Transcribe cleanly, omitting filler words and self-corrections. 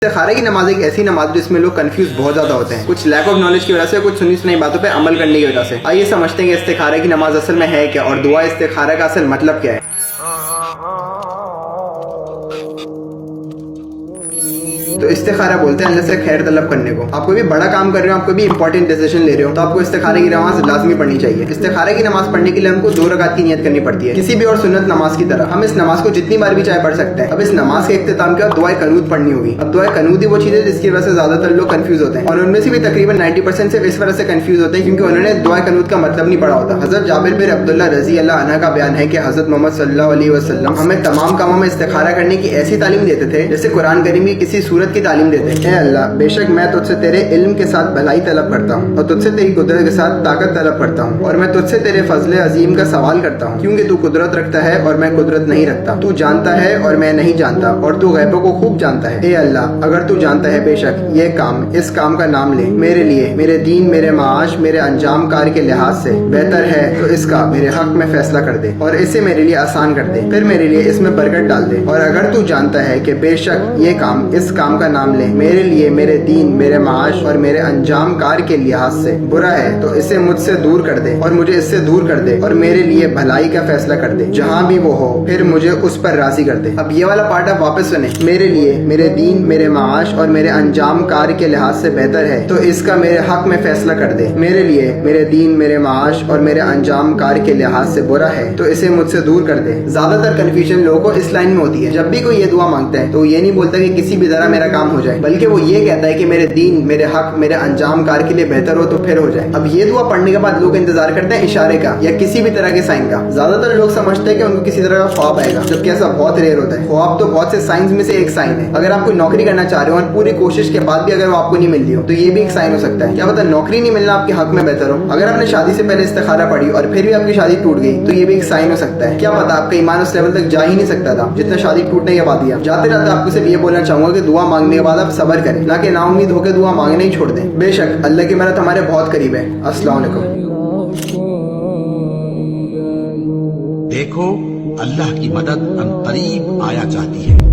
इस्तिखारे की नमाज एक ऐसी नमाज जिसमें लोग कंफ्यूज बहुत ज्यादा होते हैं, कुछ लैक ऑफ नॉलेज की वजह से, कुछ सुनी सुनाई बातों पे अमल करने की वजह से। आइए समझते हैं कि इस्तिखारे की नमाज असल में है क्या और दुआ इस्तिखारा का असल मतलब क्या है। तो इस्तिखारा बोलते हैं अल्लाह से खैर तलब करने को। आप कोई भी बड़ा काम कर रहे हो, आप कोई भी इंपॉर्टेंट डिसीजन ले रहे हो, तो आपको इस्तिखारे की नमाज लाजमी पढ़नी चाहिए। इस्तिखारे की नमाज पढ़ने के लिए हमको 2 रकात की नियत करनी पड़ती है, किसी भी और सुन्नत नमाज की तरह। हम इस नमाज को जितनी बार भी चाहे पढ़ सकते हैं। अब इस नमाज के इख्तिताम के बाद दुआ कनूत पढ़नी होगी। अब दुआ कनूत ही वो चीज है जिसकी वजह से ज्यादातर लोग कंफ्यूज होते हैं, और उनमें से भी तकरीबन 90% सिर्फ इस वजह से कंफ्यूज होते हैं क्योंकि उन्होंने दुआ कनूत का मतलब नहीं पढ़ा होता। हजरत जाबिर बिन अब्दुल्लाह रजी अल्लाह अन्हु का बयान है कि हजरत मोहम्मद सल्लल्लाहु अलैहि वसल्लम हमें तमाम कामों में इस्तिखारा करने की ऐसी तालीम देते थे जैसे कुरान करीम की किसी सूरत की तालीम देते हैं। अल्लाह, बेशक मैं तुझसे तेरे इल्म के साथ भलाई तलब करता हूँ और तुझसे तेरी कुदरत के साथ ताकत तलब करता हूँ, और मैं तुझसे तेरे फजले अजीम का सवाल करता हूँ क्योंकि तू कुदरत रखता है और मैं कुदरत नहीं रखता, तू जानता है और मैं नहीं जानता, और तू गैबों को खूब जानता है। ए अल्लाह, अगर तू जानता है बेशक ये काम, इस काम का नाम ले मेरे लिए, मेरे दीन, मेरे माश, मेरे अंजाम कार के लिहाज से बेहतर है तो इसका मेरे हक में फैसला कर दे और इसे मेरे लिए आसान कर दे, फिर मेरे लिए इसमें बरकत डाल दे। और अगर तू जानता है कि बेशक ये काम, इस काम का नाम ले मेरे लिए, मेरे दीन, मेरे माश और मेरे अंजाम कार के लिहाज से बुरा है तो इसे मुझसे दूर कर दे और मुझे इससे दूर कर दे और मेरे लिए भलाई का फैसला कर दे, जहाँ भी वो हो, फिर मुझे उस पर राजी कर दे। अब ये वाला पार्ट आप वापस सुने। मेरे लिए, मेरे दीन, मेरे माश और मेरे अंजाम कार के लिहाज से बेहतर है तो इसका मेरे हक में फैसला कर दे। मेरे लिए, मेरे दीन, मेरे माश और मेरे अंजाम कार के लिहाज से बुरा है तो इसे मुझसे दूर कर दे। ज्यादातर कंफ्यूजन लोगों को इस लाइन में होती है। जब भी कोई ये दुआ मांगता है तो ये नहीं बोलता कि किसी भी तरह मेरा काम हो जाए, बल्कि वो ये कहता है कि मेरे दीन, मेरे हक, मेरे अंजाम कार के लिए बेहतर हो तो फिर हो जाए। अब ये दुआ पढ़ने के बाद लोग इंतजार करते हैं इशारे का या किसी भी तरह के साइन का। ज्यादातर लोग समझते हैं कि उनको किसी तरह का ख्वाब आएगा, जबकि ऐसा बहुत रेयर होता है। ख्वाब तो बहुत से साइंस में से एक साइन है। अगर आप कोई नौकरी करना चाह रहे हो और पूरी कोशिश के बाद भी अगर वो आपको नहीं मिल रही हो तो ये भी एक साइन हो सकता है। क्या पता नौकरी नहीं मिलना आपके हक में बेहतर हो। अगर आपने शादी से पहले इस्तिखारा पढ़ी और फिर भी आपकी शादी टूट गई तो ये भी एक साइन हो सकता है। क्या पता आपका ईमान उस लेवल तक जा ही नहीं सकता था जितना शादी टूटने के बाद दिया। जाते जाते आपको सिर्फ ये बोलना चाहूंगा कि दुआ मांगने के बाद आप सब्र करें, ना कि नाउम्मीद होकर दुआ मांगने ही छोड़ दें। बेशक अल्लाह की मदद हमारे बहुत करीब है। अस्सलाम वालेकुम। देखो, अल्लाह की मदद अनकरीब आया चाहती है।